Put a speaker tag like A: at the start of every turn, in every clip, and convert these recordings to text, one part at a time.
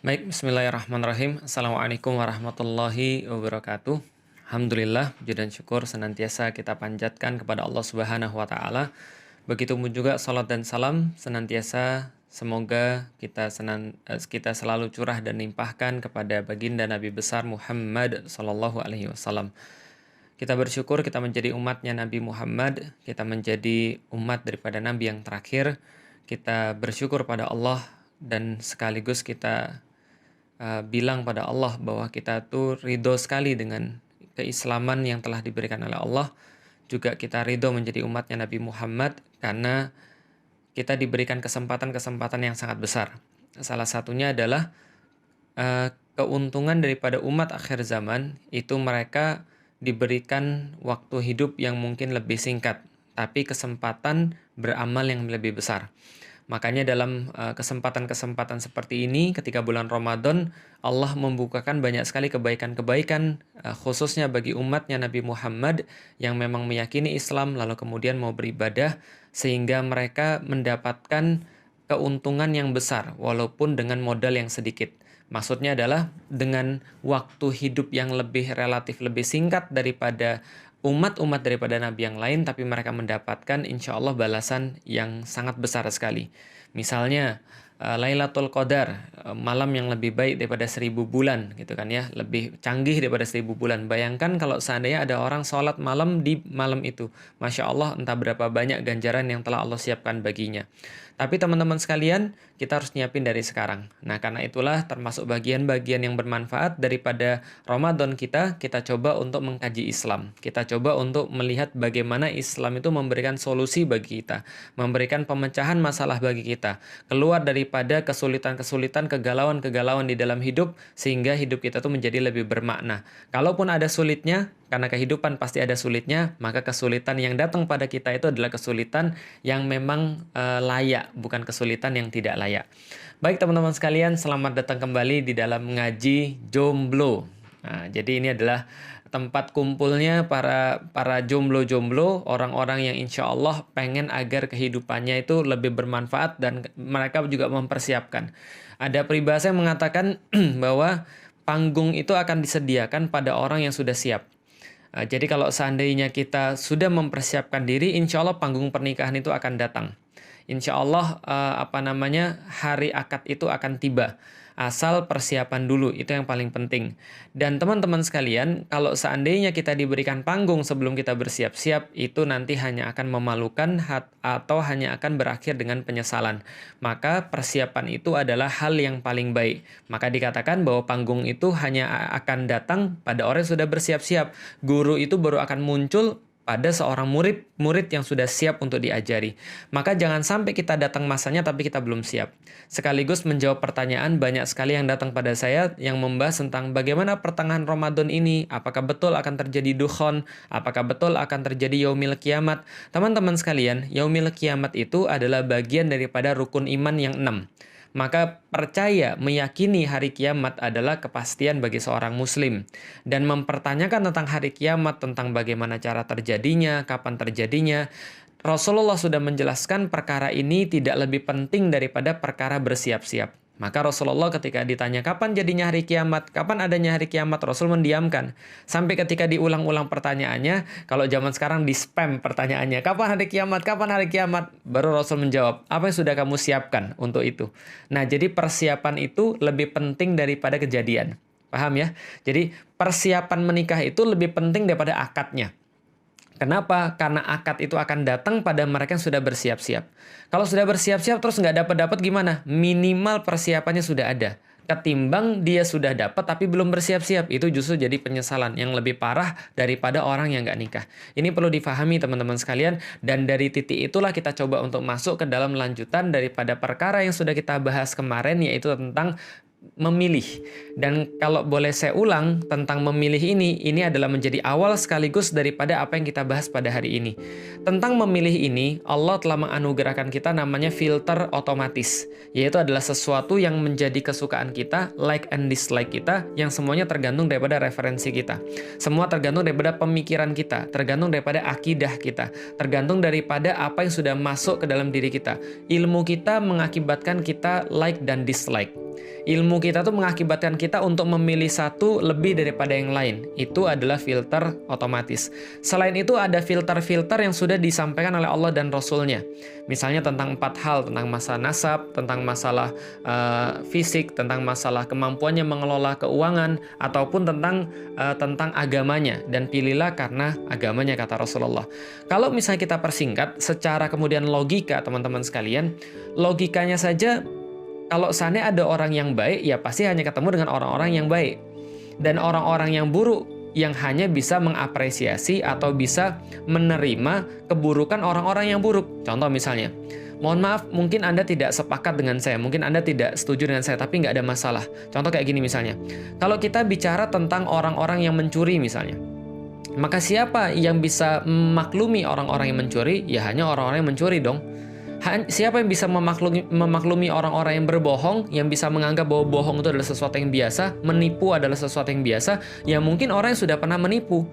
A: Baik, bismillahirrahmanirrahim. Assalamualaikum warahmatullahi wabarakatuh. Alhamdulillah, puji dan syukur senantiasa kita panjatkan kepada Allah Subhanahu wa Ta'ala. Begitupun juga salat dan salam senantiasa semoga kita selalu curah dan limpahkan kepada baginda Nabi besar Muhammad sallallahu alaihi wasallam. Kita bersyukur kita menjadi umatnya Nabi Muhammad, kita menjadi umat daripada Nabi yang terakhir. Kita bersyukur pada Allah dan sekaligus kita bilang pada Allah bahwa kita tuh ridho sekali dengan keislaman yang telah diberikan oleh Allah. Juga kita ridho menjadi umatnya Nabi Muhammad karena kita diberikan kesempatan-kesempatan yang sangat besar. Salah satunya adalah keuntungan daripada umat akhir zaman itu mereka diberikan waktu hidup yang mungkin lebih singkat, tapi kesempatan beramal yang lebih besar. Makanya dalam kesempatan-kesempatan seperti ini, ketika bulan Ramadan, Allah membukakan banyak sekali kebaikan-kebaikan, khususnya bagi umatnya Nabi Muhammad yang memang meyakini Islam, lalu kemudian mau beribadah, sehingga mereka mendapatkan keuntungan yang besar, walaupun dengan modal yang sedikit. Maksudnya adalah dengan waktu hidup yang relatif lebih singkat daripada umat-umat daripada nabi yang lain, tapi mereka mendapatkan insya Allah balasan yang sangat besar sekali. Misalnya Lailatul Qadar, malam yang lebih baik daripada 1000 bulan gitu kan ya, lebih canggih daripada 1000 bulan. Bayangkan kalau seandainya ada orang sholat malam di malam itu, Masya Allah entah berapa banyak ganjaran yang telah Allah siapkan baginya. Tapi teman-teman sekalian, kita harus nyiapin dari sekarang. Nah, karena itulah termasuk bagian-bagian yang bermanfaat daripada Ramadan kita coba untuk mengkaji Islam. Kita coba untuk melihat bagaimana Islam itu memberikan solusi bagi kita, memberikan pemecahan masalah bagi kita, keluar daripada kesulitan-kesulitan, kegalauan-kegalauan di dalam hidup, sehingga hidup kita tuh menjadi lebih bermakna. Kalaupun ada sulitnya, karena kehidupan pasti ada sulitnya, maka kesulitan yang datang pada kita itu adalah kesulitan yang memang layak, bukan kesulitan yang tidak layak. Baik teman-teman sekalian, selamat datang kembali di dalam ngaji jomblo. Nah, jadi ini adalah tempat kumpulnya para jomblo-jomblo, orang-orang yang insya Allah pengen agar kehidupannya itu lebih bermanfaat dan mereka juga mempersiapkan. Ada peribahasa yang mengatakan bahwa panggung itu akan disediakan pada orang yang sudah siap. Jadi kalau seandainya kita sudah mempersiapkan diri, insya Allah panggung pernikahan itu akan datang. Insya Allah hari akad itu akan tiba. Asal persiapan dulu, itu yang paling penting. Dan teman-teman sekalian, kalau seandainya kita diberikan panggung sebelum kita bersiap-siap, itu nanti hanya akan memalukan atau hanya akan berakhir dengan penyesalan. Maka persiapan itu adalah hal yang paling baik. Maka dikatakan bahwa panggung itu hanya akan datang pada orang yang sudah bersiap-siap. Guru itu baru akan muncul pada seorang murid yang sudah siap untuk diajari. Maka jangan sampai kita datang masanya tapi kita belum siap. Sekaligus menjawab pertanyaan banyak sekali yang datang pada saya yang membahas tentang bagaimana pertengahan Ramadan ini, apakah betul akan terjadi dukhon, apakah betul akan terjadi yaumil kiamat. Teman-teman sekalian, yaumil kiamat itu adalah bagian daripada rukun iman yang 6. Maka percaya, meyakini hari kiamat adalah kepastian bagi seorang muslim. Dan mempertanyakan tentang hari kiamat, tentang bagaimana cara terjadinya, kapan terjadinya, Rasulullah sudah menjelaskan perkara ini tidak lebih penting daripada perkara bersiap-siap. Maka Rasulullah ketika ditanya kapan jadinya hari kiamat, kapan adanya hari kiamat, Rasul mendiamkan. Sampai ketika diulang-ulang pertanyaannya, kalau zaman sekarang di-spam pertanyaannya, kapan hari kiamat, kapan hari kiamat? Baru Rasul menjawab, apa yang sudah kamu siapkan untuk itu? Nah, jadi persiapan itu lebih penting daripada kejadian. Paham ya? Jadi persiapan menikah itu lebih penting daripada akadnya. Kenapa? Karena akad itu akan datang pada mereka yang sudah bersiap-siap. Kalau sudah bersiap-siap terus nggak dapat gimana? Minimal persiapannya sudah ada. Ketimbang dia sudah dapat tapi belum bersiap-siap. Itu justru jadi penyesalan yang lebih parah daripada orang yang nggak nikah. Ini perlu difahami teman-teman sekalian. Dan dari titik itulah kita coba untuk masuk ke dalam lanjutan daripada perkara yang sudah kita bahas kemarin, yaitu tentang memilih. Dan kalau boleh saya ulang tentang memilih ini adalah menjadi awal sekaligus daripada apa yang kita bahas pada hari ini. Tentang memilih ini, Allah telah menganugerahkan kita namanya filter otomatis, yaitu adalah sesuatu yang menjadi kesukaan kita, like and dislike kita, yang semuanya tergantung daripada referensi kita. Semua tergantung daripada pemikiran kita, tergantung daripada akidah kita, tergantung daripada apa yang sudah masuk ke dalam diri kita. Ilmu kita mengakibatkan kita like dan dislike. Ilmu ilmu kita tuh mengakibatkan kita untuk memilih satu lebih daripada yang lain. Itu adalah filter otomatis. Selain itu ada filter-filter yang sudah disampaikan oleh Allah dan Rasul-Nya. Misalnya tentang 4 hal, tentang masalah nasab, tentang masalah fisik, tentang masalah kemampuannya mengelola keuangan, ataupun tentang agamanya. Dan pilihlah karena agamanya, kata Rasulullah. Kalau misalnya kita persingkat, secara kemudian logika, teman-teman sekalian, logikanya saja, kalau seandainya ada orang yang baik, ya pasti hanya ketemu dengan orang-orang yang baik. Dan orang-orang yang buruk yang hanya bisa mengapresiasi atau bisa menerima keburukan orang-orang yang buruk. Contoh misalnya, mohon maaf, mungkin Anda tidak sepakat dengan saya, mungkin Anda tidak setuju dengan saya, tapi nggak ada masalah. Contoh kayak gini misalnya, kalau kita bicara tentang orang-orang yang mencuri misalnya, maka siapa yang bisa memaklumi orang-orang yang mencuri? Ya hanya orang-orang yang mencuri dong. Siapa yang bisa memaklumi orang-orang yang berbohong, yang bisa menganggap bahwa bohong itu adalah sesuatu yang biasa, menipu adalah sesuatu yang biasa, ya mungkin orang yang sudah pernah menipu.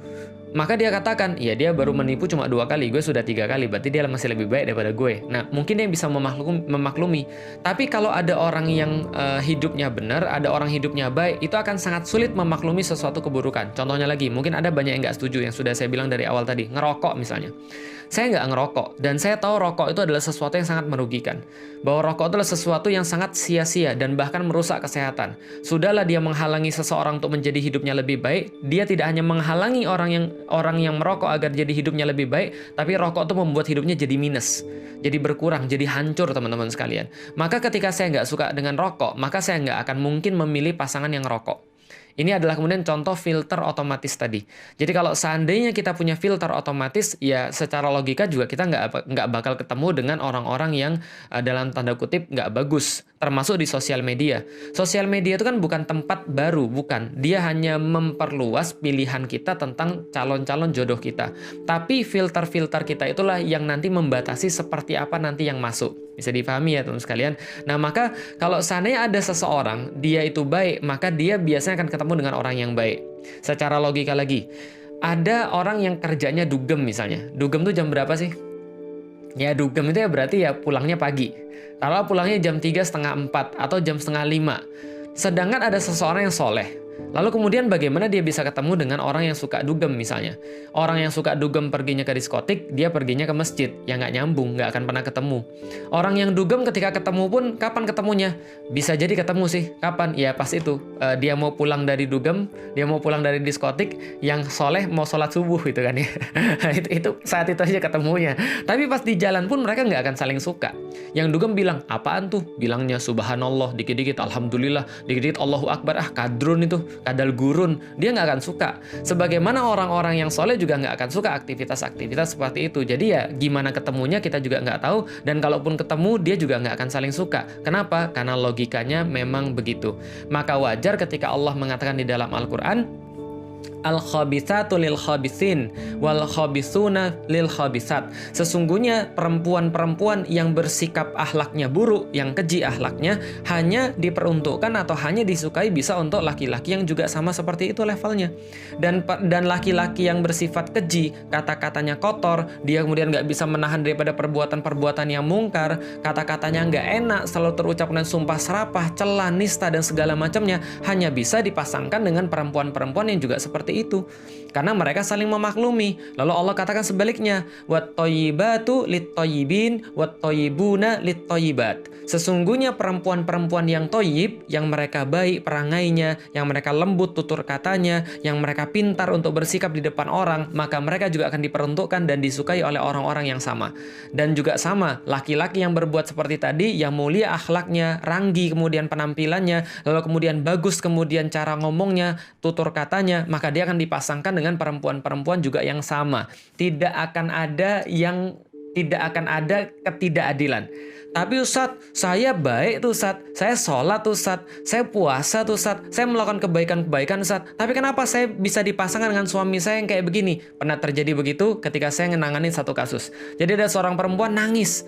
A: Maka dia katakan, ya dia baru menipu cuma 2 kali, gue sudah 3 kali, berarti dia masih lebih baik daripada gue. Nah, mungkin dia bisa memaklumi. Tapi kalau ada orang yang hidupnya benar, ada orang hidupnya baik, itu akan sangat sulit memaklumi sesuatu keburukan. Contohnya lagi, mungkin ada banyak yang nggak setuju, yang sudah saya bilang dari awal tadi, ngerokok misalnya. Saya nggak ngerokok, dan saya tahu rokok itu adalah sesuatu yang sangat merugikan. Bahwa rokok itu adalah sesuatu yang sangat sia-sia dan bahkan merusak kesehatan. Sudahlah dia menghalangi seseorang untuk menjadi hidupnya lebih baik, dia tidak hanya menghalangi orang yang merokok agar jadi hidupnya lebih baik, tapi rokok itu membuat hidupnya jadi minus, jadi berkurang, jadi hancur, teman-teman sekalian. Maka ketika saya nggak suka dengan rokok, maka saya nggak akan mungkin memilih pasangan yang rokok. Ini adalah kemudian contoh filter otomatis tadi. Jadi kalau seandainya kita punya filter otomatis, ya secara logika juga kita nggak bakal ketemu dengan orang-orang yang dalam tanda kutip nggak bagus. Termasuk di sosial media. Sosial media itu kan bukan tempat baru, bukan. Dia hanya memperluas pilihan kita tentang calon-calon jodoh kita. Tapi filter-filter kita itulah yang nanti membatasi seperti apa nanti yang masuk. Bisa dipahami ya teman-teman sekalian. Nah maka kalau seandainya ada seseorang, dia itu baik, maka dia biasanya akan ketemu dengan orang yang baik. Secara logika lagi, ada orang yang kerjanya dugem misalnya. Dugem tuh jam berapa sih? Ya dugem itu ya berarti ya pulangnya pagi. Kalau pulangnya jam 3:30, 4 atau jam 4:30. Sedangkan ada seseorang yang soleh. Lalu kemudian bagaimana dia bisa ketemu dengan orang yang suka dugem misalnya? Orang yang suka dugem perginya ke diskotik, dia perginya ke masjid. Ya nggak nyambung, nggak akan pernah ketemu. Orang yang dugem ketika ketemu pun, kapan ketemunya? Bisa jadi ketemu sih. Kapan? Ya pas itu. Dia mau pulang dari dugem, dia mau pulang dari diskotik, yang soleh mau sholat subuh gitu kan ya. itu saat itu aja ketemunya. Tapi pas di jalan pun mereka nggak akan saling suka. Yang dugem bilang, apaan tuh? Bilangnya subhanallah, dikit-dikit alhamdulillah, dikit-dikit Allahu Akbar, kadrun itu. Kadal gurun, dia nggak akan suka. Sebagaimana orang-orang yang soleh juga nggak akan suka aktivitas-aktivitas seperti itu. Jadi ya gimana ketemunya kita juga nggak tahu, dan kalaupun ketemu dia juga nggak akan saling suka. Kenapa? Karena logikanya memang begitu. Maka wajar ketika Allah mengatakan di dalam Al-Quran, al-khabithatu lil-khabithin wal-khabithuna lil-khabithat. Sesungguhnya perempuan-perempuan yang bersikap akhlaknya buruk, yang keji akhlaknya, hanya diperuntukkan atau hanya disukai bisa untuk laki-laki yang juga sama seperti itu levelnya. Dan laki-laki yang bersifat keji, kata-katanya kotor, dia kemudian nggak bisa menahan daripada perbuatan-perbuatan yang mungkar, kata-katanya nggak enak, selalu terucap dengan sumpah serapah, cela, nista, dan segala macamnya, hanya bisa dipasangkan dengan perempuan-perempuan yang juga seperti itu, karena mereka saling memaklumi. Lalu Allah katakan sebaliknya, wat-thayyibatu lit-thayyibin wat-thayyibuna lit-thayyibat. Sesungguhnya perempuan-perempuan yang thayyib, yang mereka baik perangainya, yang mereka lembut tutur katanya, yang mereka pintar untuk bersikap di depan orang, maka mereka juga akan diperuntukkan dan disukai oleh orang-orang yang sama. Dan juga sama, laki-laki yang berbuat seperti tadi, yang mulia akhlaknya, ranggi kemudian penampilannya, lalu kemudian bagus kemudian cara ngomongnya, tutur katanya, maka dia akan dipasangkan dengan perempuan-perempuan juga yang sama. Tidak akan ada ketidakadilan. Tapi Ustadz, saya baik tuh Ustadz, saya sholat tuh Ustadz, saya puasa tuh Ustadz, saya melakukan kebaikan-kebaikan Ustadz. Tapi kenapa saya bisa dipasangkan dengan suami saya yang kayak begini? Pernah terjadi begitu ketika saya ngenanganin satu kasus. Jadi ada seorang perempuan nangis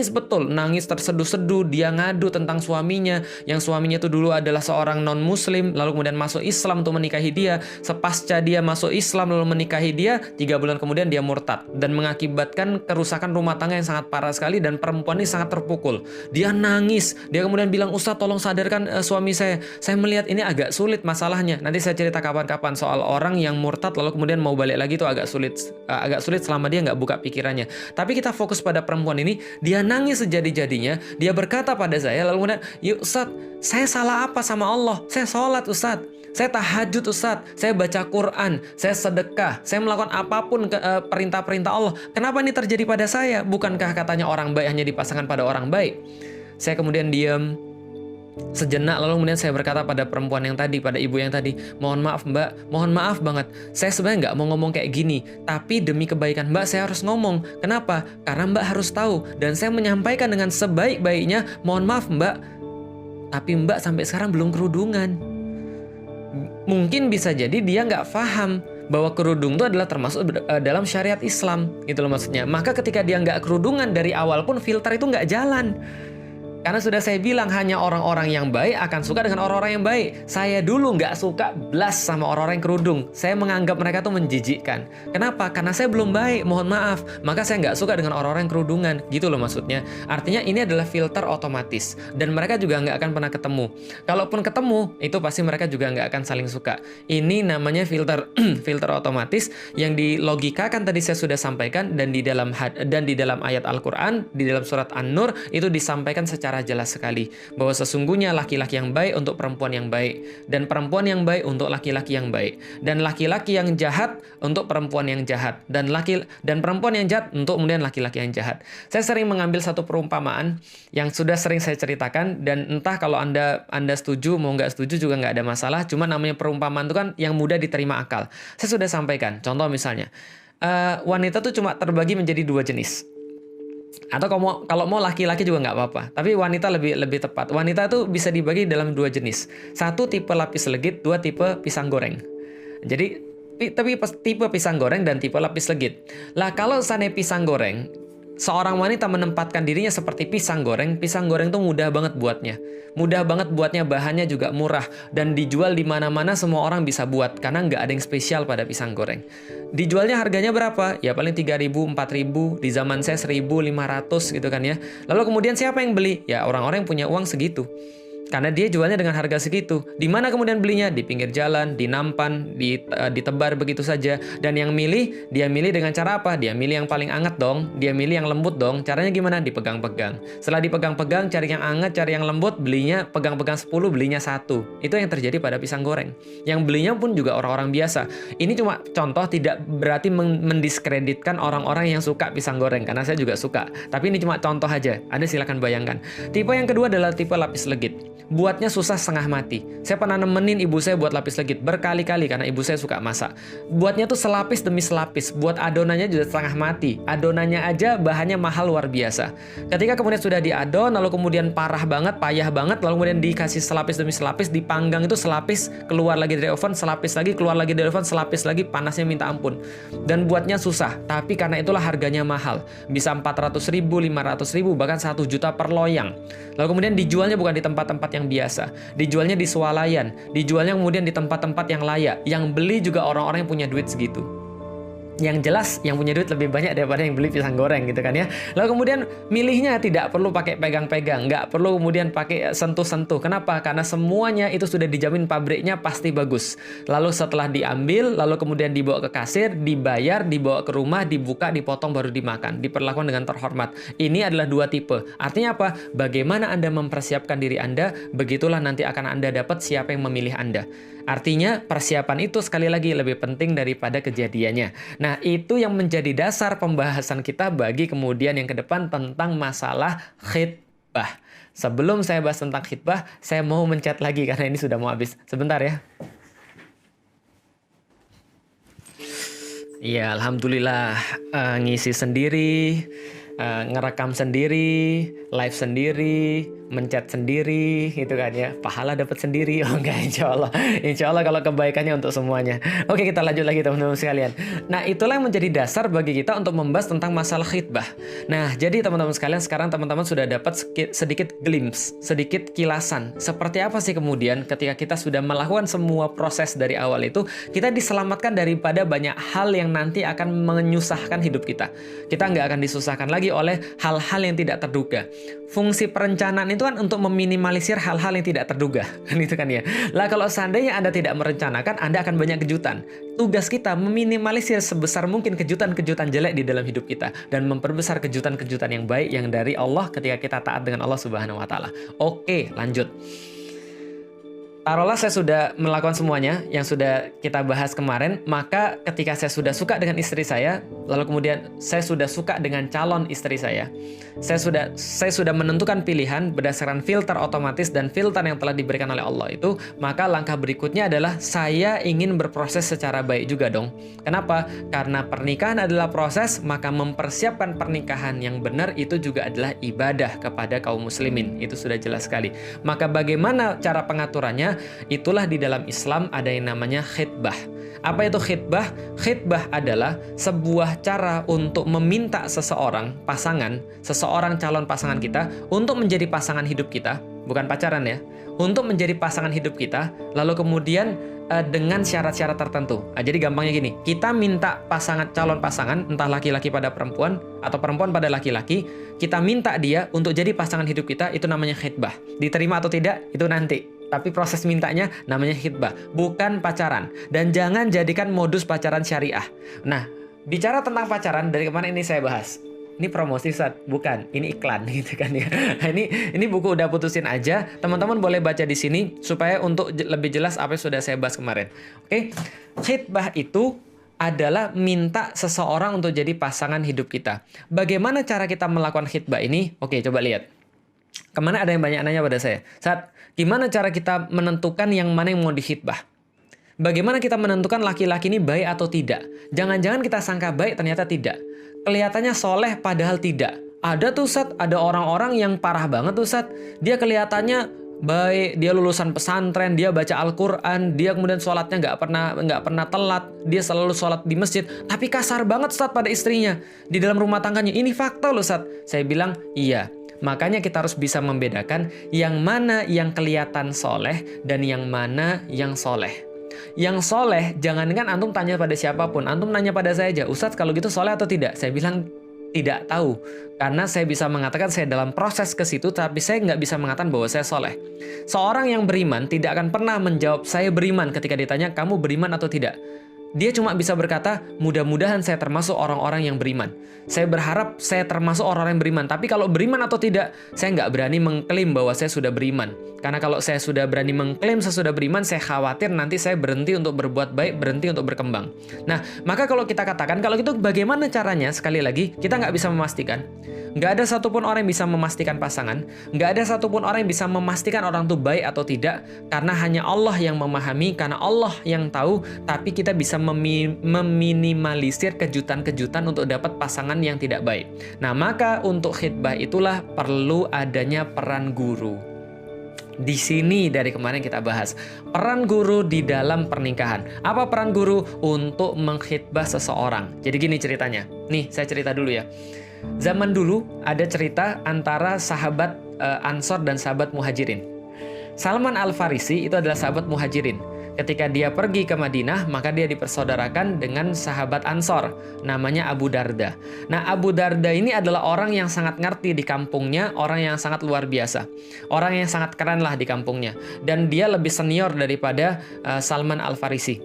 A: betul, nangis terseduh-seduh, dia ngadu tentang suaminya, yang suaminya itu dulu adalah seorang non-muslim, lalu kemudian masuk Islam untuk menikahi dia. Sepasca dia masuk Islam lalu menikahi dia, 3 bulan kemudian dia murtad, dan mengakibatkan kerusakan rumah tangga yang sangat parah sekali, dan perempuan ini sangat terpukul terpukul. Dia nangis, dia kemudian bilang, "Ustadz tolong sadarkan suami saya melihat ini agak sulit masalahnya." Nanti saya cerita kapan-kapan soal orang yang murtad lalu kemudian mau balik lagi itu agak sulit selama dia nggak buka pikirannya. Tapi kita fokus pada perempuan ini, dia nangis sejadi-jadinya, dia berkata pada saya, lalu kemudian, "Ya Ustadz, saya salah apa sama Allah? Saya sholat Ustadz, saya tahajud Ustadz, saya baca Quran, saya sedekah, saya melakukan apapun perintah-perintah Allah. Kenapa ini terjadi pada saya? Bukankah katanya orang baik hanya dipasangkan pada orang baik?" Saya kemudian diam sejenak, lalu kemudian saya berkata pada perempuan yang tadi, pada ibu yang tadi, "Mohon maaf Mbak, mohon maaf banget. Saya sebenarnya nggak mau ngomong kayak gini, tapi demi kebaikan Mbak saya harus ngomong. Kenapa? Karena Mbak harus tahu, dan saya menyampaikan dengan sebaik-baiknya, mohon maaf Mbak, tapi Mbak sampai sekarang belum kerudungan." Mungkin bisa jadi dia nggak paham bahwa kerudung itu adalah termasuk dalam syariat Islam, gitu loh maksudnya. Maka ketika dia nggak kerudungan dari awal pun filter itu nggak jalan. Karena sudah saya bilang, hanya orang-orang yang baik akan suka dengan orang-orang yang baik. Saya dulu nggak suka blas sama orang-orang yang kerudung. Saya menganggap mereka tuh menjijikkan. Kenapa? Karena saya belum baik, mohon maaf. Maka saya nggak suka dengan orang-orang yang kerudungan. Gitu loh maksudnya. Artinya ini adalah filter otomatis. Dan mereka juga nggak akan pernah ketemu. Kalaupun ketemu, itu pasti mereka juga nggak akan saling suka. Ini namanya filter filter otomatis yang dilogikakan tadi saya sudah sampaikan. Dan di dalam ayat Al-Quran, di dalam surat An-Nur, itu disampaikan secara jelas sekali bahwa sesungguhnya laki-laki yang baik untuk perempuan yang baik, dan perempuan yang baik untuk laki-laki yang baik, dan laki-laki yang jahat untuk perempuan yang jahat, dan perempuan yang jahat untuk kemudian laki-laki yang jahat. Saya sering mengambil satu perumpamaan yang sudah sering saya ceritakan, dan entah kalau Anda setuju mau nggak setuju juga nggak ada masalah. Cuma namanya perumpamaan itu kan yang mudah diterima akal. Saya sudah sampaikan contoh misalnya, wanita tuh cuma terbagi menjadi dua jenis. Atau kalau mau laki-laki juga nggak apa-apa. Tapi wanita lebih tepat. Wanita tuh bisa dibagi dalam dua jenis. Satu tipe lapis legit, dua tipe pisang goreng. Jadi tapi tipe pisang goreng dan tipe lapis legit. Lah kalau seandainya pisang goreng, seorang wanita menempatkan dirinya seperti pisang goreng tuh mudah banget buatnya. Mudah banget buatnya, bahannya juga murah. Dan dijual di mana-mana, semua orang bisa buat. Karena nggak ada yang spesial pada pisang goreng. Dijualnya harganya berapa? Ya paling 3.000, 4.000. Di zaman saya 1.500 gitu kan ya. Lalu kemudian siapa yang beli? Ya orang-orang yang punya uang segitu. Karena dia jualnya dengan harga segitu. Di mana kemudian belinya? Di pinggir jalan, di nampan, ditebar begitu saja. Dan yang dia milih dengan cara apa? Dia milih yang paling anget dong. Dia milih yang lembut dong. Caranya gimana? Dipegang-pegang. Setelah dipegang-pegang, cari yang anget, cari yang lembut, belinya pegang-pegang 10, belinya 1. Itu yang terjadi pada pisang goreng. Yang belinya pun juga orang-orang biasa. Ini cuma contoh, tidak berarti mendiskreditkan orang-orang yang suka pisang goreng. Karena saya juga suka. Tapi ini cuma contoh aja. Anda silakan bayangkan. Tipe yang kedua adalah tipe lapis legit. Buatnya susah setengah mati. Saya pernah nemenin ibu saya buat lapis legit berkali-kali karena ibu saya suka masak. Buatnya tuh selapis demi selapis. Buat adonannya juga setengah mati. Adonannya aja bahannya mahal luar biasa. Ketika kemudian sudah diadon, lalu kemudian parah banget, payah banget, lalu kemudian dikasih selapis demi selapis, dipanggang itu selapis, keluar lagi dari oven, selapis lagi, keluar lagi dari oven, selapis lagi, panasnya minta ampun. Dan buatnya susah, tapi karena itulah harganya mahal. Bisa 400.000, 500.000, bahkan 1 juta per loyang. Lalu kemudian dijualnya bukan di tempat-tempat yang biasa, dijualnya di swalayan, dijualnya kemudian di tempat-tempat yang layak, yang beli juga orang-orang yang punya duit segitu. Yang jelas yang punya duit lebih banyak daripada yang beli pisang goreng gitu kan ya. Lalu kemudian milihnya tidak perlu pakai pegang-pegang, nggak perlu kemudian pakai sentuh-sentuh. Kenapa? Karena semuanya itu sudah dijamin pabriknya pasti bagus. Lalu setelah diambil, lalu kemudian dibawa ke kasir, dibayar, dibawa ke rumah, dibuka, dipotong, baru dimakan. Diperlakukan dengan terhormat. Ini adalah dua tipe. Artinya apa? Bagaimana Anda mempersiapkan diri Anda, begitulah nanti akan Anda dapat siapa yang memilih Anda. Artinya persiapan itu sekali lagi lebih penting daripada kejadiannya. Nah, itu yang menjadi dasar pembahasan kita bagi kemudian yang ke depan tentang masalah khitbah. Sebelum saya bahas tentang khitbah, saya mau mencet lagi karena ini sudah mau habis. Sebentar ya. Iya, alhamdulillah ngisi sendiri, ngerekam sendiri, live sendiri, mencet sendiri gitu kan ya, pahala dapat sendiri. Oh enggak, insya Allah kalau kebaikannya untuk semuanya. Oke, kita lanjut lagi teman-teman sekalian. Nah, itulah yang menjadi dasar bagi kita untuk membahas tentang masalah khitbah. Nah, jadi teman-teman sekalian, sekarang teman-teman sudah dapat sedikit glimpse, sedikit kilasan seperti apa sih kemudian ketika kita sudah melakukan semua proses dari awal itu, kita diselamatkan daripada banyak hal yang nanti akan menyusahkan hidup kita. Kita nggak akan disusahkan lagi oleh hal-hal yang tidak terduga. Fungsi perencanaan itu kan untuk meminimalisir hal-hal yang tidak terduga, kan itu kan ya. Lah kalau seandainya Anda tidak merencanakan, Anda akan banyak kejutan. Tugas kita meminimalisir sebesar mungkin kejutan-kejutan jelek di dalam hidup kita dan memperbesar kejutan-kejutan yang baik yang dari Allah ketika kita taat dengan Allah Subhanahu wa taala. Oke, lanjut. Taruhlah saya sudah melakukan semuanya yang sudah kita bahas kemarin, maka ketika saya sudah suka dengan istri saya, lalu kemudian saya sudah suka dengan calon istri saya sudah menentukan pilihan berdasarkan filter otomatis dan filter yang telah diberikan oleh Allah itu, maka langkah berikutnya adalah saya ingin berproses secara baik juga dong. Kenapa? Karena pernikahan adalah proses, maka mempersiapkan pernikahan yang benar itu juga adalah ibadah kepada kaum muslimin. Itu sudah jelas sekali. Maka bagaimana cara pengaturannya? Itulah di dalam Islam ada yang namanya khitbah. Apa itu khitbah? Khitbah adalah sebuah cara untuk meminta seseorang calon pasangan kita untuk menjadi pasangan hidup kita, bukan pacaran ya, untuk menjadi pasangan hidup kita, lalu kemudian dengan syarat-syarat tertentu. Jadi gampangnya gini, kita minta calon pasangan, entah laki-laki pada perempuan atau perempuan pada laki-laki, kita minta dia untuk jadi pasangan hidup kita, itu namanya khitbah. Diterima atau tidak, itu nanti. Tapi proses mintanya namanya khitbah, bukan pacaran. Dan jangan jadikan modus pacaran syariah. Nah, bicara tentang pacaran, dari kemarin ini saya bahas. Ini promosi, Ustaz? Bukan, ini iklan gitu kan ya. Ini buku udah putusin aja. Teman-teman boleh baca di sini supaya untuk lebih jelas apa yang sudah saya bahas kemarin. Oke, khitbah itu adalah minta seseorang untuk jadi pasangan hidup kita. Bagaimana cara kita melakukan khitbah ini? Oke, coba lihat. Kemana ada yang banyak nanya pada saya, Saat, gimana cara kita menentukan yang mana yang mau dikhitbah? Bagaimana kita menentukan laki-laki ini baik atau tidak? Jangan-jangan kita sangka baik, ternyata tidak. Kelihatannya soleh, padahal tidak. Ada tuh, Ustaz, ada orang-orang yang parah banget tuh, Ustaz. Dia kelihatannya baik, dia lulusan pesantren, dia baca Al-Quran, dia kemudian sholatnya nggak pernah telat, dia selalu sholat di masjid, tapi kasar banget, Ustaz, pada istrinya. Di dalam rumah tangganya, ini fakta loh, Ustaz. Saya bilang, iya. Makanya kita harus bisa membedakan yang mana yang kelihatan soleh dan yang mana yang soleh. Yang soleh, jangankan antum tanya pada siapapun, antum nanya pada saya aja, Ustadz kalau gitu soleh atau tidak? Saya bilang tidak tahu, karena saya bisa mengatakan saya dalam proses ke situ, tapi saya nggak bisa mengatakan bahwa saya soleh. Seorang yang beriman tidak akan pernah menjawab saya beriman ketika ditanya kamu beriman atau tidak. Dia cuma bisa berkata, mudah-mudahan saya termasuk orang-orang yang beriman. Saya berharap saya termasuk orang-orang yang beriman. Tapi kalau beriman atau tidak, saya nggak berani mengklaim bahwa saya sudah beriman. Karena kalau saya sudah berani mengklaim saya sudah beriman, saya khawatir nanti saya berhenti untuk berbuat baik, berhenti untuk berkembang. Nah, maka kalau kita katakan, kalau gitu bagaimana caranya? Sekali lagi, kita nggak bisa memastikan. Nggak ada satupun orang yang bisa memastikan pasangan. Nggak ada satupun orang yang bisa memastikan orang itu baik atau tidak. Karena hanya Allah yang memahami, karena Allah yang tahu. Tapi kita bisa meminimalisir kejutan-kejutan untuk dapat pasangan yang tidak baik. Nah, maka untuk khitbah itulah perlu adanya peran guru. Di sini dari kemarin kita bahas peran guru di dalam pernikahan. Apa peran guru untuk mengkhitbah seseorang? Jadi gini ceritanya. Nih, saya cerita dulu ya. Zaman dulu ada cerita antara sahabat Ansor dan sahabat Muhajirin. Salman Al-Farisi itu adalah sahabat Muhajirin. Ketika dia pergi ke Madinah, maka dia dipersaudarakan dengan sahabat Ansor, namanya Abu Darda. Nah, Abu Darda ini adalah orang yang sangat ngerti di kampungnya, orang yang sangat luar biasa. Orang yang sangat keren lah di kampungnya. Dan dia lebih senior daripada Salman Al-Farisi.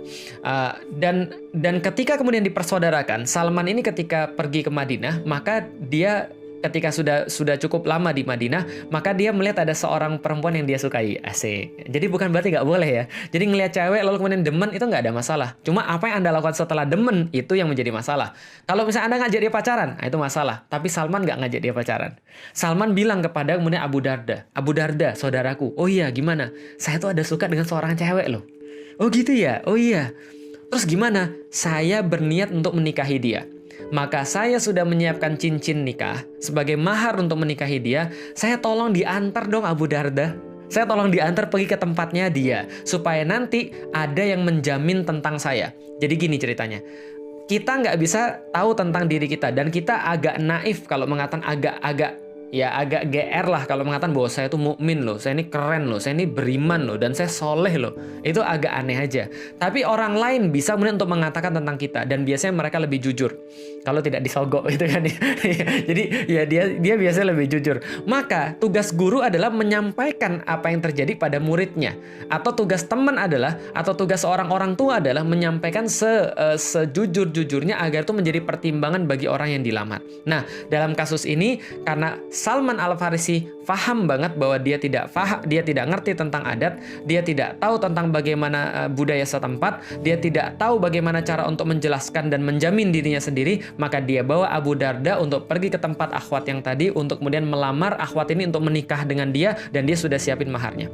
A: Dan ketika kemudian dipersaudarakan, Salman ini ketika pergi ke Madinah, maka dia ketika sudah cukup lama di Madinah, maka dia melihat ada seorang perempuan yang dia sukai. Asik. Jadi bukan berarti nggak boleh ya. Jadi ngelihat cewek lalu kemudian demen itu nggak ada masalah. Cuma apa yang Anda lakukan setelah demen itu yang menjadi masalah. Kalau misalnya Anda ngajak dia pacaran, nah itu masalah. Tapi Salman nggak ngajak dia pacaran. Salman bilang kepada kemudian Abu Darda, saudaraku, oh iya gimana? Saya tuh ada suka dengan seorang cewek loh. Oh gitu ya? Oh iya. Terus gimana? Saya berniat untuk menikahi dia. maka saya sudah menyiapkan cincin nikah sebagai mahar untuk menikahi dia. Saya tolong diantar dong Abu Darda. Saya tolong diantar pergi ke tempatnya dia, supaya nanti ada yang menjamin tentang saya. Jadi gini ceritanya, kita nggak bisa tahu tentang diri kita, dan kita agak naif kalau mengatakan agak GR lah kalau mengatakan bahwa saya tuh mukmin loh, saya ini keren loh, saya ini beriman loh, dan saya soleh loh. Itu agak aneh aja. Tapi orang lain bisa kemudian untuk mengatakan tentang kita, dan biasanya mereka lebih jujur kalau tidak disogok gitu kan. Jadi ya dia biasanya lebih jujur. Maka tugas guru adalah menyampaikan apa yang terjadi pada muridnya, atau tugas teman adalah, atau tugas orang tua adalah menyampaikan sejujur-jujurnya agar itu menjadi pertimbangan bagi orang yang dilamar. Nah, dalam kasus ini karena Salman Al-Farisi paham banget bahwa dia tidak ngerti tentang adat, dia tidak tahu tentang bagaimana budaya setempat, dia tidak tahu bagaimana cara untuk menjelaskan dan menjamin dirinya sendiri, maka dia bawa Abu Darda untuk pergi ke tempat akhwat yang tadi untuk kemudian melamar akhwat ini untuk menikah dengan dia, dan dia sudah siapin maharnya.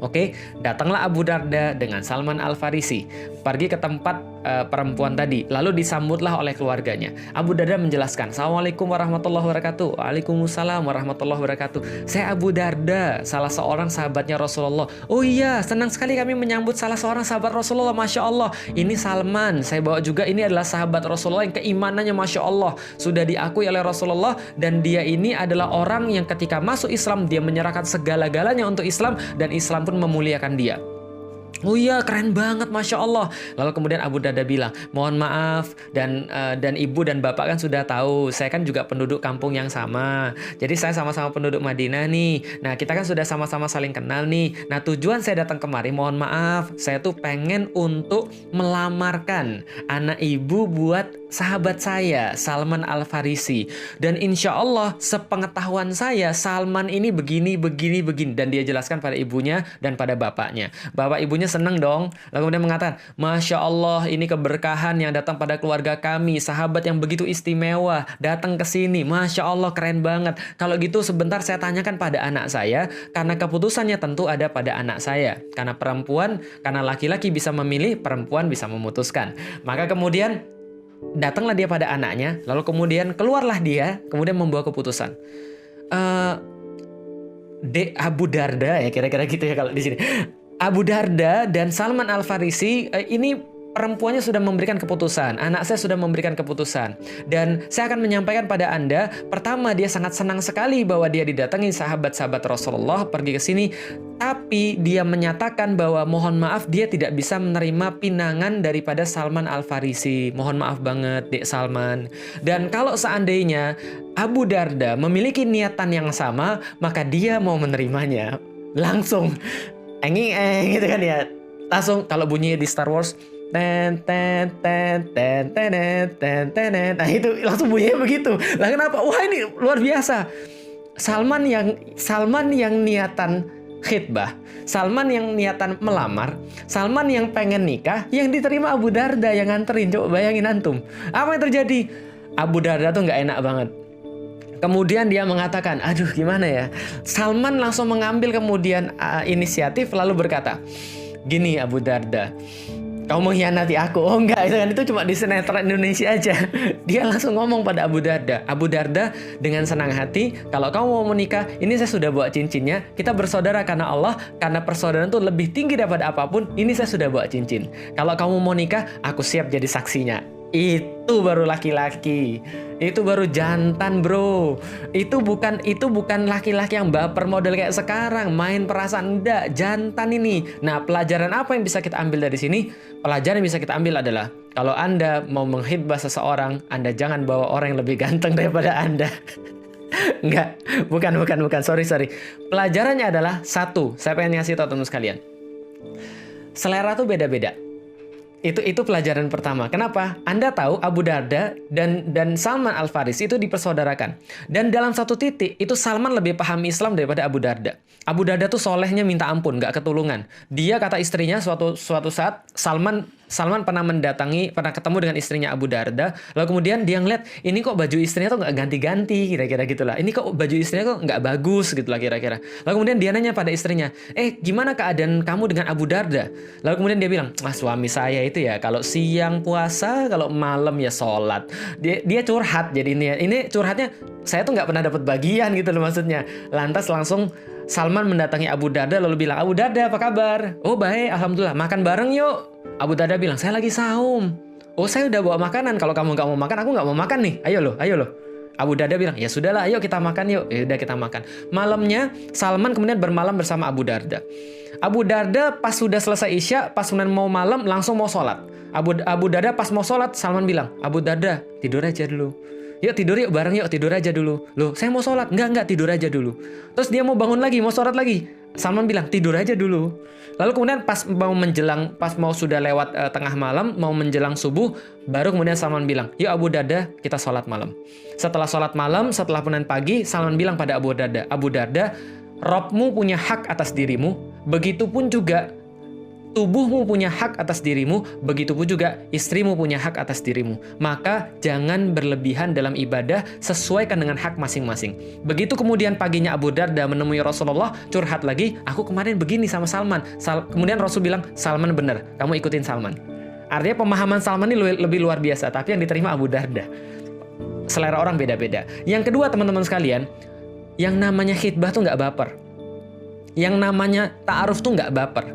A: Oke, datanglah Abu Darda dengan Salman Al-Farisi pergi ke tempat perempuan tadi, lalu disambutlah oleh keluarganya. Abu Darda menjelaskan, Assalamualaikum warahmatullahi wabarakatuh. Waalaikumsalam warahmatullahi wabarakatuh. Saya Abu Darda, salah seorang sahabatnya Rasulullah. Oh iya, senang sekali kami menyambut salah seorang sahabat Rasulullah. Masya Allah, ini Salman, saya bawa juga, ini adalah sahabat Rasulullah yang keimanannya Masya Allah sudah diakui oleh Rasulullah, dan dia ini adalah orang yang ketika masuk Islam dia menyerahkan segala-galanya untuk Islam, dan Islam pun memuliakan dia. Oh iya, keren banget, Masya Allah. Lalu kemudian Abu Darda bilang, mohon maaf, dan ibu dan bapak kan sudah tahu, saya kan juga penduduk kampung yang sama. Jadi saya sama-sama penduduk Madinah nih. Nah, kita kan sudah sama-sama saling kenal nih. Nah, tujuan saya datang kemari, mohon maaf, saya tuh pengen untuk melamarkan anak ibu buat sahabat saya, Salman Al-Farisi. Dan insya Allah, sepengetahuan saya, Salman ini begini. Dan dia jelaskan pada ibunya dan pada bapaknya. Bapak ibunya senang dong. Lalu kemudian mengatakan, Masya Allah, ini keberkahan yang datang pada keluarga kami. Sahabat yang begitu istimewa datang ke sini. Masya Allah, keren banget. Kalau gitu sebentar saya tanyakan pada anak saya, karena keputusannya tentu ada pada anak saya. Karena laki-laki bisa memilih, perempuan bisa memutuskan. Maka kemudian datanglah dia pada anaknya, lalu kemudian keluarlah dia, kemudian membawa keputusan. Abu Darda ya, kira-kira gitu ya kalau di sini. Abu Darda dan Salman Al-Farisi ini perempuannya sudah memberikan keputusan, anak saya sudah memberikan keputusan, dan saya akan menyampaikan pada Anda. Pertama, dia sangat senang sekali bahwa dia didatangi sahabat-sahabat Rasulullah pergi ke sini, tapi dia menyatakan bahwa mohon maaf dia tidak bisa menerima pinangan daripada Salman Al-Farisi. Mohon maaf banget, Dek Salman. Dan kalau seandainya Abu Darda memiliki niatan yang sama, maka dia mau menerimanya. Langsung gitu kan ya. Langsung kalau bunyi di Star Wars, ten. Nah, itu langsung bunyinya begitu. Lah kenapa? Wah, ini luar biasa. Salman yang niatan khitbah, Salman yang niatan melamar, Salman yang pengen nikah, yang diterima Abu Darda yang nganterin. Coba bayangin antum, apa yang terjadi? Abu Darda tuh nggak enak banget. Kemudian dia mengatakan, aduh gimana ya. Salman langsung mengambil kemudian inisiatif lalu berkata, gini Abu Darda, kau mengkhianati aku. Oh enggak, itu cuma di sinetron Indonesia aja. Dia langsung ngomong pada Abu Darda. Abu Darda dengan senang hati, kalau kamu mau menikah, ini saya sudah bawa cincinnya. Kita bersaudara karena Allah, karena persaudaraan itu lebih tinggi daripada apapun. Ini saya sudah bawa cincin. Kalau kamu mau nikah, aku siap jadi saksinya. Itu baru laki-laki. Itu baru jantan, bro. Itu bukan laki-laki yang baper model kayak sekarang, main perasaan. Enggak, jantan ini. Nah, pelajaran apa yang bisa kita ambil dari sini? Pelajaran yang bisa kita ambil adalah, kalau Anda mau menghitbah seseorang, Anda jangan bawa orang yang lebih ganteng daripada Anda. Enggak, bukan. Sorry. Pelajarannya adalah satu, saya pengen ngasih tahu teman sekalian. Selera tuh beda-beda. Itu pelajaran pertama. Kenapa? Anda tahu Abu Darda dan Salman Al-Farisi itu dipersaudarakan. Dan dalam satu titik, itu Salman lebih paham Islam daripada Abu Darda. Abu Darda tuh solehnya minta ampun, nggak ketulungan. Dia kata istrinya suatu saat, Salman Salman pernah ketemu dengan istrinya Abu Darda, lalu kemudian dia ngeliat, ini kok baju istrinya tuh nggak ganti-ganti, kira-kira gitulah. Ini kok baju istrinya kok nggak bagus, gitulah kira-kira. Lalu kemudian dia nanya pada istrinya, gimana keadaan kamu dengan Abu Darda? Lalu kemudian dia bilang, suami saya itu ya, kalau siang puasa, kalau malam ya sholat. Dia curhat, jadi ini curhatnya, saya tuh nggak pernah dapat bagian gitu loh maksudnya. Lantas langsung Salman mendatangi Abu Darda lalu bilang, Abu Darda apa kabar? Oh baik, alhamdulillah, makan bareng yuk. Abu Darda bilang, saya lagi saum. Oh saya udah bawa makanan, kalau kamu nggak mau makan, aku nggak mau makan nih, ayo loh. Abu Darda bilang, ya sudahlah, ayo kita makan yuk. Ya udah kita makan. Malamnya Salman kemudian bermalam bersama Abu Darda. Abu Darda pas sudah selesai Isya, pas kemudian mau malam langsung mau sholat. Abu Darda pas mau sholat, Salman bilang, Abu Darda tidur aja dulu. Yuk tidur yuk bareng yuk, tidur aja dulu. Loh saya mau sholat. Enggak tidur aja dulu. Terus dia mau bangun lagi, mau sholat lagi. Salman bilang tidur aja dulu. Lalu kemudian pas mau sudah lewat tengah malam, mau menjelang subuh, baru kemudian Salman bilang, yuk Abu Darda kita sholat malam. Setelah sholat malam, setelah kemudian pagi, Salman bilang pada Abu Darda, Robmu punya hak atas dirimu, begitupun juga tubuhmu punya hak atas dirimu, begitupun juga istrimu punya hak atas dirimu. Maka jangan berlebihan dalam ibadah, sesuaikan dengan hak masing-masing. Begitu kemudian paginya Abu Darda menemui Rasulullah, curhat lagi, aku kemarin begini sama Salman. Kemudian Rasul bilang, Salman benar, kamu ikutin Salman. Artinya pemahaman Salman ini lebih luar biasa, tapi yang diterima Abu Darda. Selera orang beda-beda. Yang kedua teman-teman sekalian, yang namanya khitbah tuh nggak baper. Yang namanya ta'aruf tuh nggak baper.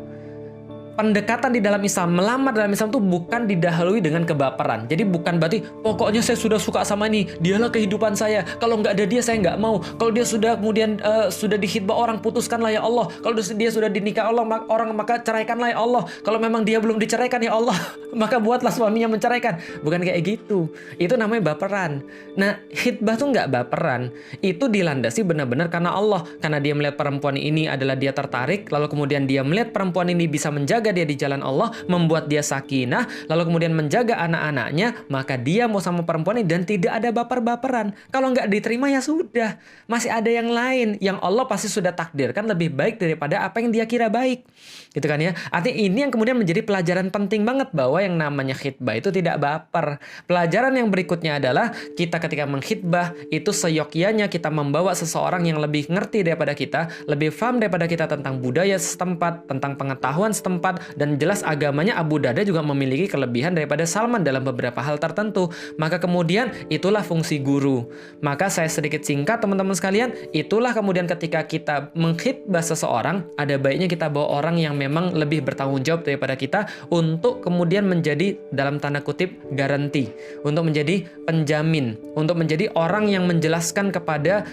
A: Pendekatan di dalam Islam, melamar dalam Islam itu bukan didahului dengan kebaperan. Jadi bukan berarti, pokoknya saya sudah suka sama ini, dialah kehidupan saya. Kalau nggak ada dia, saya nggak mau. Kalau dia sudah kemudian sudah dikhitbah orang, putuskanlah ya Allah. Kalau dia sudah dinikah orang, maka ceraikanlah ya Allah. Kalau memang dia belum diceraikan ya Allah, maka buatlah suaminya menceraikan. Bukan kayak gitu. Itu namanya baperan. Nah, khitbah tuh nggak baperan. Itu dilandasi benar-benar karena Allah. Karena dia melihat perempuan ini adalah dia tertarik, lalu kemudian dia melihat perempuan ini bisa menjaga dia di jalan Allah, membuat dia sakinah, lalu kemudian menjaga anak-anaknya, maka dia mau sama perempuan ini dan tidak ada baper-baperan. Kalau nggak diterima ya sudah, masih ada yang lain yang Allah pasti sudah takdirkan lebih baik daripada apa yang dia kira baik, gitu kan ya. Artinya ini yang kemudian menjadi pelajaran penting banget bahwa yang namanya khitbah itu tidak baper. Pelajaran yang berikutnya adalah kita ketika mengkhitbah itu seyogyanya kita membawa seseorang yang lebih ngerti daripada kita, lebih paham daripada kita tentang budaya setempat, tentang pengetahuan setempat, dan jelas agamanya Abu Darda juga memiliki kelebihan daripada Salman dalam beberapa hal tertentu. Maka kemudian itulah fungsi guru. Maka saya sedikit singkat teman-teman sekalian, itulah kemudian ketika kita mengkhitbah seseorang, ada baiknya kita bawa orang yang memang lebih bertanggung jawab daripada kita untuk kemudian menjadi dalam tanda kutip garansi, untuk menjadi penjamin, untuk menjadi orang yang menjelaskan kepada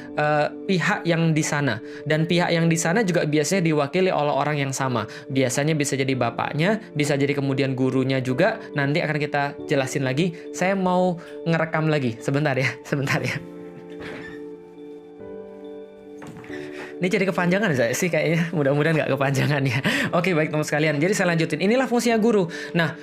A: pihak yang di sana. Dan pihak yang di sana juga biasanya diwakili oleh orang yang sama. Biasanya bisa jadi bapaknya, bisa jadi kemudian gurunya juga. Nanti akan kita jelasin lagi. Saya mau ngerekam lagi. Sebentar ya. Ini jadi kepanjangan saya sih kayaknya. Mudah-mudahan nggak kepanjangan ya. Oke, baik teman sekalian. Jadi saya lanjutin. Inilah fungsinya guru. Nah,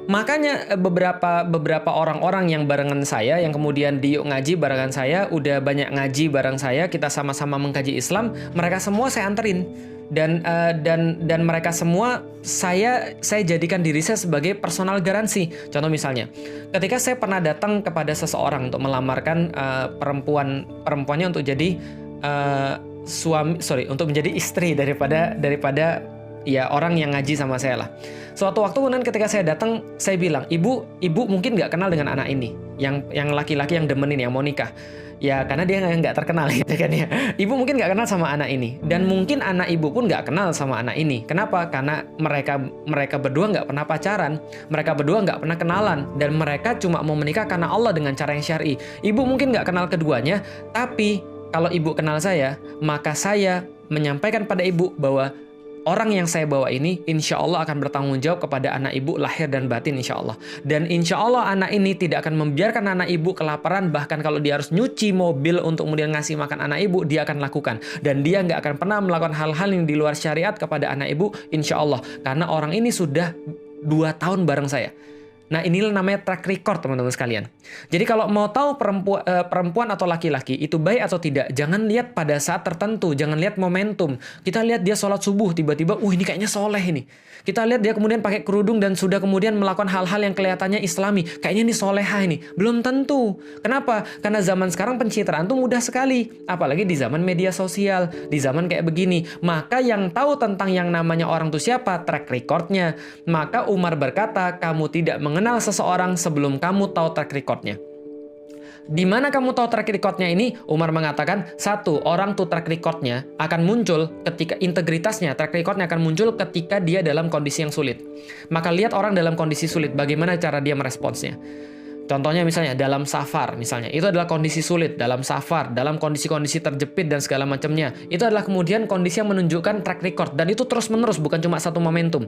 A: makanya beberapa orang-orang yang barengan saya, yang kemudian di Yuk Ngaji barengan saya, udah banyak ngaji bareng saya, kita sama-sama mengkaji Islam, mereka semua saya anterin. Dan mereka semua saya jadikan diri saya sebagai personal garansi. Contoh misalnya, ketika saya pernah datang kepada seseorang untuk melamarkan perempuannya untuk jadi untuk menjadi istri daripada ya orang yang ngaji sama saya lah. Suatu waktu kemudian ketika saya datang, saya bilang, ibu mungkin nggak kenal dengan anak ini, yang laki-laki yang demen ini, yang mau nikah. Ya karena dia nggak terkenal gitu kan ya. Ibu mungkin nggak kenal sama anak ini, dan mungkin anak ibu pun nggak kenal sama anak ini. Kenapa? Karena mereka berdua nggak pernah pacaran, mereka berdua nggak pernah kenalan, dan mereka cuma mau menikah karena Allah dengan cara yang syar'i. Ibu mungkin nggak kenal keduanya, tapi kalau ibu kenal saya, maka saya menyampaikan pada ibu bahwa orang yang saya bawa ini insya Allah akan bertanggung jawab kepada anak ibu lahir dan batin insya Allah. Dan insya Allah anak ini tidak akan membiarkan anak ibu kelaparan. Bahkan kalau dia harus nyuci mobil untuk kemudian ngasih makan anak ibu, dia akan lakukan. Dan dia nggak akan pernah melakukan hal-hal yang di luar syariat kepada anak ibu insya Allah. Karena orang ini sudah 2 tahun bareng saya. Nah, inilah namanya track record, teman-teman sekalian. Jadi kalau mau tahu perempuan atau laki-laki itu baik atau tidak, jangan lihat pada saat tertentu, jangan lihat momentum. Kita lihat dia sholat subuh, tiba-tiba, ini kayaknya soleh ini. Kita lihat dia kemudian pakai kerudung dan sudah kemudian melakukan hal-hal yang kelihatannya islami. Kayaknya ini soleha ini. Belum tentu. Kenapa? Karena zaman sekarang pencitraan tuh mudah sekali. Apalagi di zaman media sosial, di zaman kayak begini. Maka yang tahu tentang yang namanya orang itu siapa? Track recordnya. Maka Umar berkata, kamu tidak mengenal seseorang sebelum kamu tahu track recordnya. Di mana kamu tahu track recordnya ini? Umar mengatakan, satu, orang tuh track recordnya akan muncul ketika integritasnya, track recordnya akan muncul ketika dia dalam kondisi yang sulit. Maka lihat orang dalam kondisi sulit, bagaimana cara dia meresponsnya. Contohnya misalnya dalam safar, misalnya itu adalah kondisi sulit, dalam safar, dalam kondisi-kondisi terjepit dan segala macamnya. Itu adalah kemudian kondisi yang menunjukkan track record dan itu terus-menerus, bukan cuma satu momentum.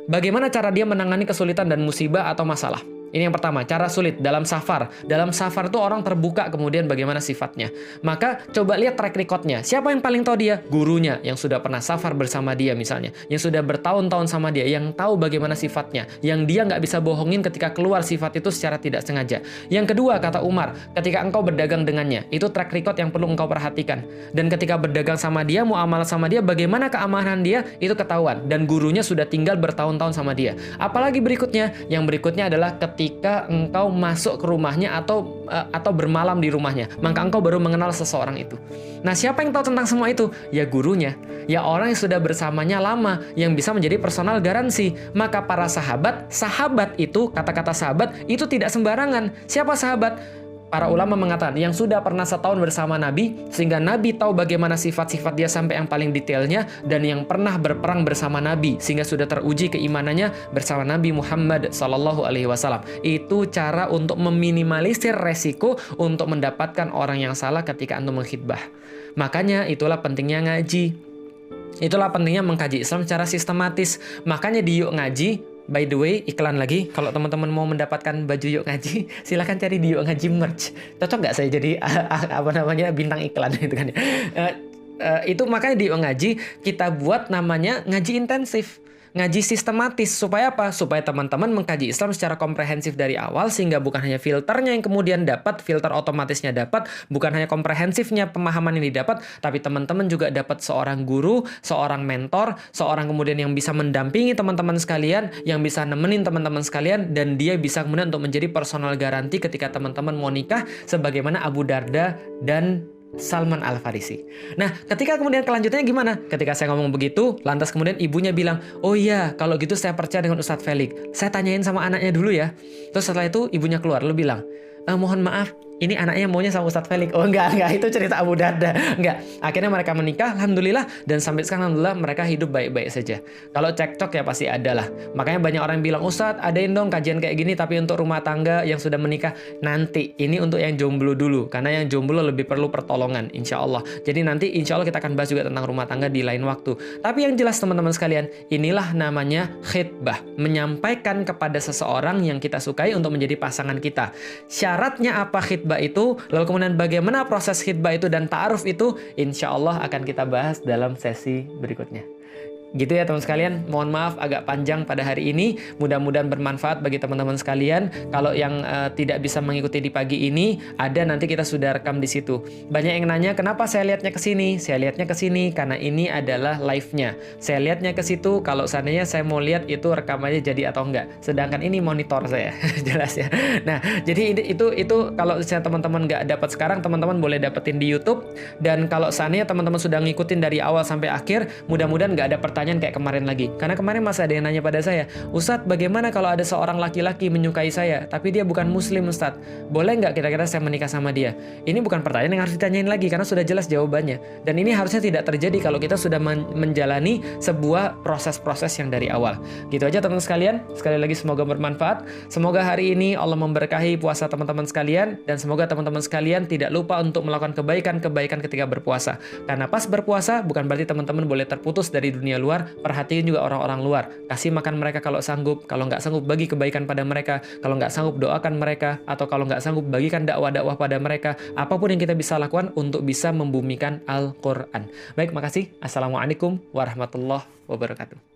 A: Bagaimana cara dia menangani kesulitan dan musibah atau masalah? Ini yang pertama, cara sulit dalam safar. Dalam safar itu orang terbuka kemudian bagaimana sifatnya. Maka coba lihat track recordnya. Siapa yang paling tahu dia? Gurunya yang sudah pernah safar bersama dia misalnya. Yang sudah bertahun-tahun sama dia. Yang tahu bagaimana sifatnya. Yang dia nggak bisa bohongin ketika keluar sifat itu secara tidak sengaja. Yang kedua, kata Umar, ketika engkau berdagang dengannya. Itu track record yang perlu engkau perhatikan. Dan ketika berdagang sama dia, muamalah sama dia, bagaimana keamanan dia, itu ketahuan. Dan gurunya sudah tinggal bertahun-tahun sama dia. Apalagi berikutnya? Yang berikutnya adalah ketika engkau masuk ke rumahnya atau bermalam di rumahnya, maka engkau baru mengenal seseorang itu. Nah, siapa yang tahu tentang semua itu? Ya gurunya, ya orang yang sudah bersamanya lama, yang bisa menjadi personal garansi. Maka para sahabat itu, kata-kata sahabat itu tidak sembarangan. Siapa sahabat? Para ulama mengatakan yang sudah pernah setahun bersama Nabi, sehingga Nabi tahu bagaimana sifat-sifat dia sampai yang paling detailnya, dan yang pernah berperang bersama Nabi, sehingga sudah teruji keimanannya bersama Nabi Muhammad SAW. Itu cara untuk meminimalisir resiko untuk mendapatkan orang yang salah ketika antum mengkhidbah. Makanya itulah pentingnya ngaji. Itulah pentingnya mengkaji Islam secara sistematis. Makanya di Yuk Ngaji, by the way, iklan lagi. Kalau teman-teman mau mendapatkan baju Yuk Ngaji, silahkan cari di Yuk Ngaji merch. Cocok nggak saya jadi bintang iklan gitu kan ya? Itu makanya di Yuk Ngaji kita buat namanya ngaji intensif. Ngaji sistematis. Supaya apa? Supaya teman-teman mengkaji Islam secara komprehensif dari awal, sehingga bukan hanya filternya yang kemudian dapat, filter otomatisnya dapat, bukan hanya komprehensifnya pemahaman ini dapat, tapi teman-teman juga dapat seorang guru, seorang mentor, seorang kemudian yang bisa mendampingi teman-teman sekalian, yang bisa nemenin teman-teman sekalian, dan dia bisa kemudian untuk menjadi personal garanti ketika teman-teman mau nikah, sebagaimana Abu Darda dan Salman Al-Farisi. Nah, ketika kemudian kelanjutannya gimana? Ketika saya ngomong begitu, lantas kemudian ibunya bilang, oh iya, kalau gitu saya percaya dengan Ustadz Felix. Saya tanyain sama anaknya dulu ya. Terus setelah itu ibunya keluar, lalu bilang, mohon maaf, ini anaknya maunya sama Ustadz Felix. Oh enggak, itu cerita Abu Darda. Enggak, akhirnya mereka menikah, alhamdulillah, dan sampai sekarang alhamdulillah mereka hidup baik-baik saja. Kalau cekcok ya pasti ada lah. Makanya banyak orang bilang, Ustadz adain dong kajian kayak gini, tapi untuk rumah tangga yang sudah menikah. Nanti, ini untuk yang jomblo dulu, karena yang jomblo lebih perlu pertolongan, insya Allah. Jadi nanti insya Allah kita akan bahas juga tentang rumah tangga di lain waktu. Tapi yang jelas teman-teman sekalian, inilah namanya khitbah, menyampaikan kepada seseorang yang kita sukai untuk menjadi pasangan kita. Syaratnya apa khitbah itu, lalu kemudian bagaimana proses khitbah itu dan ta'aruf itu, insya Allah akan kita bahas dalam sesi berikutnya. Gitu ya teman sekalian, mohon maaf agak panjang pada hari ini, mudah-mudahan bermanfaat bagi teman-teman sekalian. Kalau yang tidak bisa mengikuti di pagi ini, ada nanti kita sudah rekam di situ. Banyak yang nanya, kenapa saya lihatnya ke sini? Saya lihatnya ke sini karena ini adalah live-nya. Saya lihatnya ke situ kalau seandainya saya mau lihat itu rekamannya jadi atau enggak. Sedangkan ini monitor saya, jelas ya. Nah, jadi itu kalau saya teman-teman nggak dapat sekarang, teman-teman boleh dapetin di YouTube. Dan kalau seandainya teman-teman sudah ngikutin dari awal sampai akhir, mudah-mudahan nggak ada pertanyaan kayak kemarin lagi. Karena kemarin masih ada yang nanya pada saya, Ustadz, bagaimana kalau ada seorang laki-laki menyukai saya, tapi dia bukan muslim Ustadz? Boleh nggak kira-kira saya menikah sama dia? Ini bukan pertanyaan yang harus ditanyain lagi, karena sudah jelas jawabannya. Dan ini harusnya tidak terjadi kalau kita sudah menjalani sebuah proses-proses yang dari awal. Gitu aja teman-teman sekalian. Sekali lagi semoga bermanfaat. Semoga hari ini Allah memberkahi puasa teman-teman sekalian. Dan semoga teman-teman sekalian tidak lupa untuk melakukan kebaikan-kebaikan ketika berpuasa. Karena pas berpuasa bukan berarti teman-teman boleh terputus dari dunia luar. Perhatiin juga orang-orang luar. Kasih makan mereka kalau sanggup. Kalau nggak sanggup, bagi kebaikan pada mereka. Kalau nggak sanggup, doakan mereka. Atau kalau nggak sanggup, bagikan dakwah-dakwah pada mereka. Apapun yang kita bisa lakukan untuk bisa membumikan Al-Quran. Baik, makasih. Assalamualaikum warahmatullahi wabarakatuh.